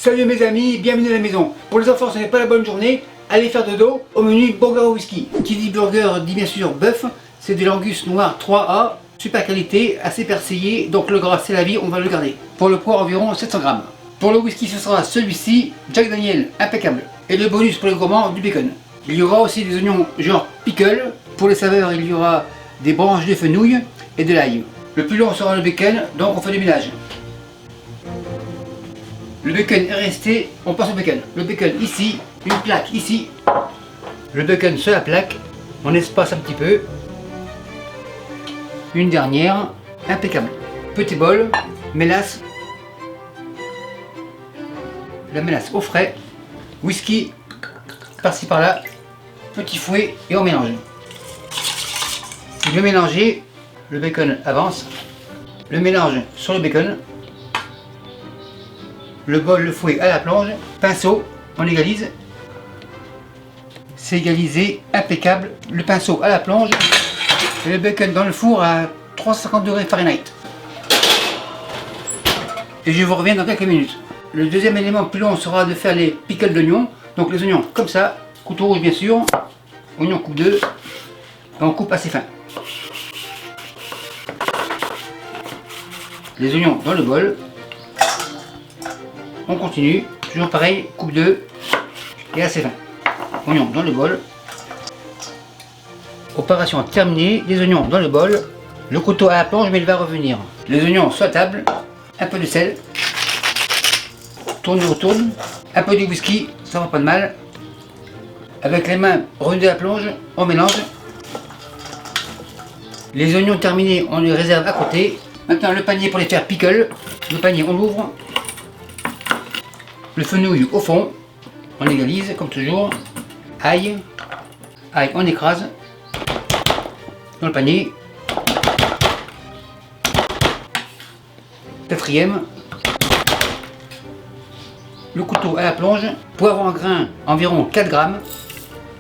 Salut mes amis, bienvenue à la maison. Pour les enfants, ce n'est pas la bonne journée. Allez faire dodo. Au menu burger au whisky. Qui dit burger dit bien sûr bœuf. C'est de l'angus noir 3A, super qualité, assez persillé. Donc le gras c'est la vie, on va le garder. Pour le poids environ 700 grammes. Pour le whisky, ce sera celui-ci, Jack Daniel, impeccable. Et le bonus pour les gourmands, du bacon. Il y aura aussi des oignons genre pickle. Pour les saveurs, il y aura des branches de fenouil et de l'ail. Le plus long sera le bacon, donc on fait du ménage. Le bacon est resté, on passe au bacon. Le bacon ici, une plaque ici. Le bacon sur la plaque, on espace un petit peu. Une dernière, impeccable. Petit bol, mélasse. La mélasse au frais. Whisky, par-ci par-là. Petit fouet et on mélange. Bien mélanger, le bacon avance. Le mélange sur le bacon. Le bol, le fouet à la plonge, pinceau, on égalise. C'est égalisé, impeccable. Le pinceau à la plonge et le bacon dans le four à 350 degrés Fahrenheit. Et je vous reviens dans quelques minutes. Le deuxième élément plus long sera de faire les pickles d'oignons. Donc les oignons comme ça, couteau rouge bien sûr, oignon coupe 2, et on coupe assez fin. Les oignons dans le bol. On continue, toujours pareil, coupe 2 et assez fin. Oignons dans le bol. Opération terminée, les oignons dans le bol. Le couteau à la planche, mais il va revenir. Les oignons sur la table, un peu de sel. Tourne, retourne. Un peu de whisky, ça va pas de mal. Avec les mains revenus à la plonge, on mélange. Les oignons terminés, on les réserve à côté. Maintenant le panier pour les faire pickle. Le panier, on l'ouvre. Le fenouil au fond, on égalise comme toujours. Ail, on écrase dans le panier. Quatrième, le couteau à la plonge, poivre en grains environ 4 grammes.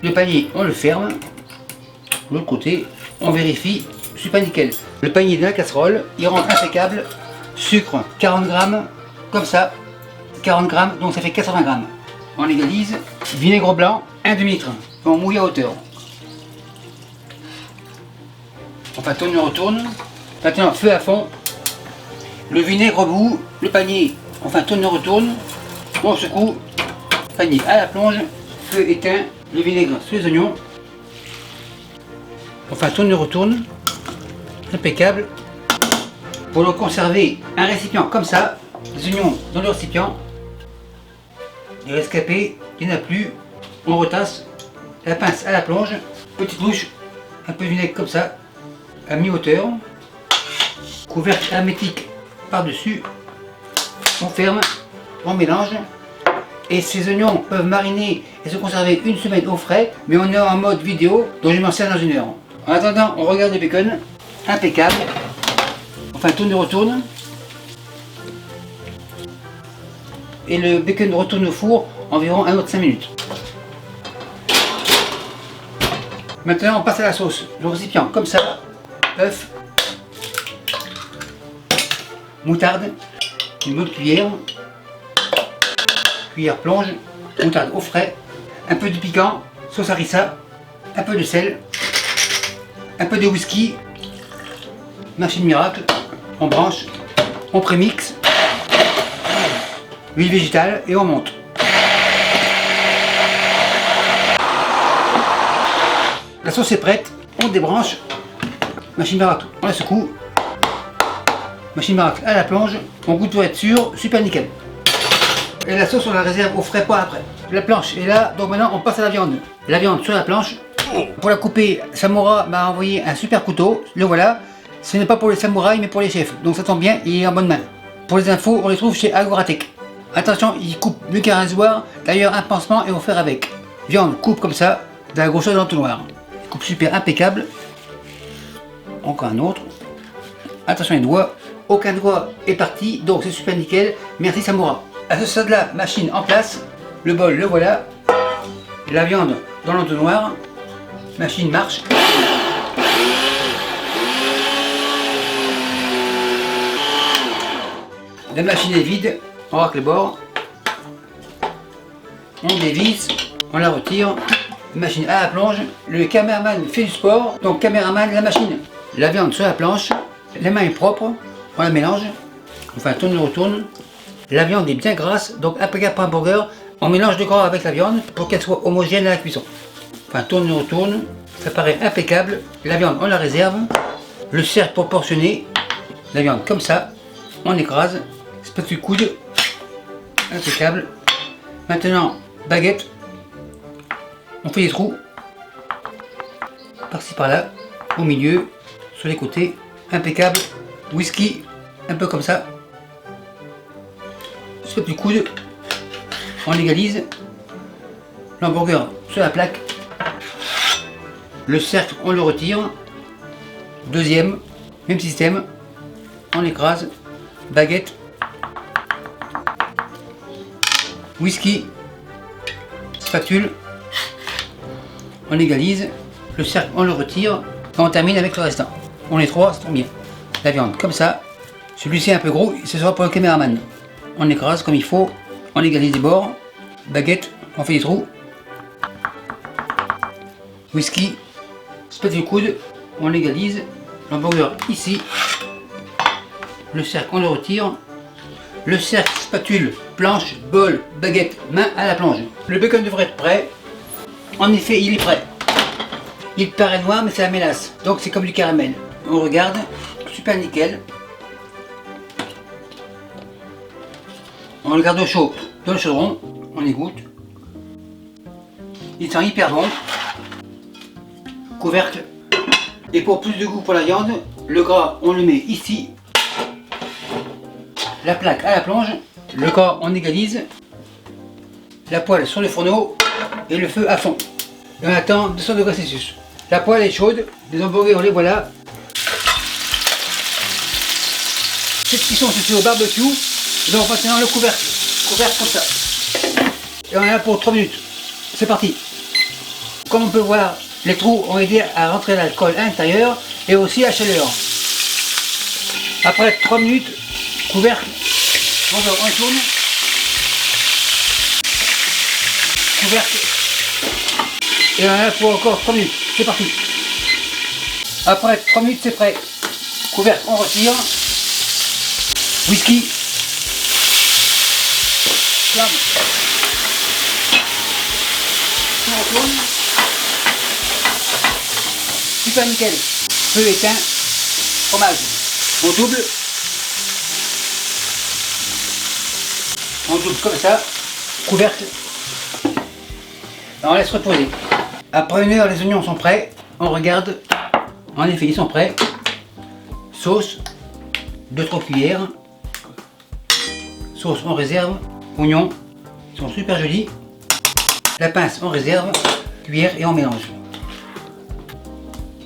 Le panier, on le ferme. L'autre côté, on vérifie, super nickel. Le panier de la casserole, il rentre impeccable. Sucre, 40 grammes, comme ça. 40 grammes, donc ça fait 80 grammes. On égalise. Vinaigre blanc, 1 demi-litre. On mouille à hauteur. Enfin, tourne, retourne. Maintenant, feu à fond. Le vinaigre au bout, le panier, enfin, tourne, retourne. On secoue. Panier à la plonge. Feu éteint. Le vinaigre sur les oignons. Enfin, tourne, retourne. Impeccable. Pour le conserver, un récipient comme ça. Les oignons dans le récipient. Les rescapés, il n'y en a plus. On retasse. La pince à la plonge. Petite bouche. Un peu de vinaigre comme ça. À mi-hauteur. Couvercle hermétique par-dessus. On ferme. On mélange. Et ces oignons peuvent mariner et se conserver une semaine au frais. Mais on est en mode vidéo, donc je m'en sers dans 1 heure. En attendant, on regarde le bacon. Impeccable. Enfin, tourne et retourne. Et le bacon retourne au four environ un autre 5 minutes. Maintenant on passe à la sauce. Le récipient comme ça, œuf, moutarde, une bonne cuillère, cuillère plonge, moutarde au frais, un peu de piquant, sauce harissa, un peu de sel, un peu de whisky, machine miracle, on branche, on prémixe. Huile végétale et on monte. La sauce est prête, on débranche. Machine miracle, on la secoue. Machine miracle à la plonge, on goûte pour être sûr, super nickel. Et la sauce on la réserve au frais, pas après. La planche est là, donc maintenant on passe à la viande. La viande sur la planche. Pour la couper, Samora m'a envoyé un super couteau, le voilà. Ce n'est pas pour les samouraïs mais pour les chefs, donc ça tombe bien, il est en bonne main. Pour les infos, on les trouve chez Agoratech. Attention, il coupe mieux qu'un rasoir, d'ailleurs un pansement est offert avec. Viande coupe comme ça, de la grosseur de l'entonnoir. Coupe super impeccable. Encore un autre. Attention les doigts, aucun doigt est parti, donc c'est super nickel. Merci Samora. À ce stade-là, machine en place. Le bol, le voilà. La viande dans l'entonnoir. Machine marche. La machine est vide, on racle les bords. on dévisse, on la retire, machine à la planche, le caméraman fait du sport, donc caméraman la machine. La viande sur la planche, les mains propres, on la mélange, enfin tourne retourne. La viande est bien grasse, donc impeccable pour un burger. On mélange le gras avec la viande pour qu'elle soit homogène à la cuisson. Enfin tourne retourne, ça paraît impeccable. La viande on la réserve, le cercle proportionné, la viande comme ça, on écrase, spatule coude, impeccable. Maintenant baguette, on fait des trous, par-ci par-là, au milieu, sur les côtés, impeccable. Whisky, un peu comme ça. Spatule coude, on égalise. L'hamburger sur la plaque. Le cercle, on le retire. Deuxième, même système. On écrase. Baguette. Whisky. Spatule. On égalise. Le cercle, on le retire. Et on termine avec le restant. On est trois, ça tombe bien. La viande comme ça. Celui-ci est un peu gros, ce sera pour le caméraman. On écrase comme il faut. On égalise les bords. Baguette, on fait des trous. Whisky. Spatule coude. On égalise. L'hamburger ici. Le cercle, on le retire. Le cercle, spatule, planche, bol, baguette, main à la planche. Le bacon devrait être prêt. En effet, il est prêt. Il paraît noir, mais c'est la mélasse. Donc c'est comme du caramel. On regarde. Super nickel. On le garde au chaud dans le chaudron. On égoutte. Il sent hyper bon. Couvercle. Et pour plus de goût pour la viande, le gras on le met ici. La plaque à la plonge. Le gras on égalise. La poêle sur le fourneau et le feu à fond. Et on attend 200 degrés Celsius. La poêle est chaude. Les hamburgers on les voilà. Cette cuisson se fait au barbecue. Et donc maintenant le couvercle. Couvercle comme ça. Et on est là pour 3 minutes. C'est parti. Comme on peut voir, les trous ont aidé à rentrer l'alcool à l'intérieur et aussi la chaleur. Après 3 minutes, couvercle, on tourne. Couvercle. Et on est là pour encore 3 minutes. C'est parti. Après 3 minutes, c'est prêt. Couvercle, on retire. Whisky. Flamme. On retourne. Super nickel. Feu éteint. Fromage. On double. On double comme ça. Couvercle. On laisse reposer. Après 1 heure, les oignons sont prêts. On regarde. En effet, ils sont prêts. Sauce. 2-3 cuillères. Sauce, on réserve. Oignons. Ils sont super jolis. La pince, on réserve. Cuillère et on mélange.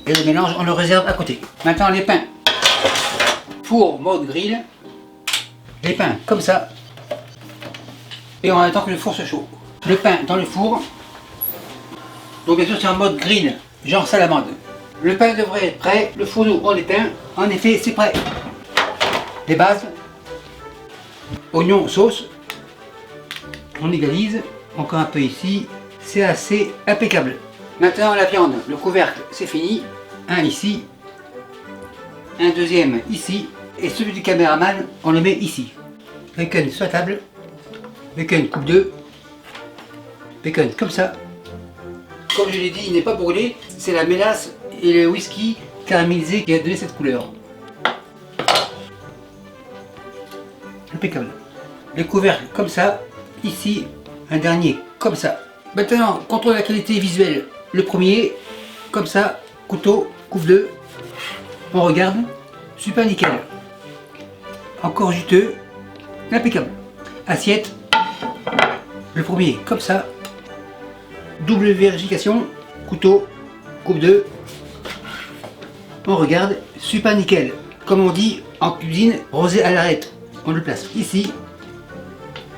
Et le mélange, on le réserve à côté. Maintenant, les pains. Four mode grill. Les pains comme ça. Et on attend que le four se chauffe. Le pain dans le four. Donc bien sûr c'est en mode grill, genre salamande. Le pain devrait être prêt, le fourneau on l'éteint. En effet c'est prêt. Les bases. Oignon, sauce. On égalise. Encore un peu ici. C'est assez impeccable. Maintenant la viande, le couvercle c'est fini. Un ici. Un deuxième ici. Et celui du caméraman on le met ici. Bacon sur la table. Bacon coupe 2. Bacon comme ça. Comme je l'ai dit, il n'est pas brûlé. C'est la mélasse et le whisky caramélisé qui a donné cette couleur. Impeccable. Le couvercle comme ça. Ici, un dernier comme ça. Maintenant, contrôle la qualité visuelle. Le premier, comme ça, couteau, coupe 2. On regarde. Super nickel. Encore juteux. Impeccable. Assiette. Le premier, comme ça. Double vérification. Couteau, coupe 2. On regarde. Super nickel. Comme on dit en cuisine, rosé à l'arête. On le place ici.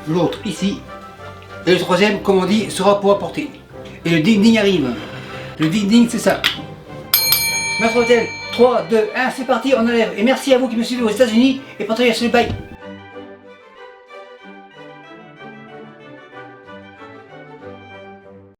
L'autre ici. Et le troisième, comme on dit, sera pour apporter. Et le ding-ding arrive. Le ding-ding, c'est ça. Maître Hôtel, 3, 2, 1, c'est parti, on enlève. Et merci à vous qui me suivez aux États-Unis et partagez ce bye.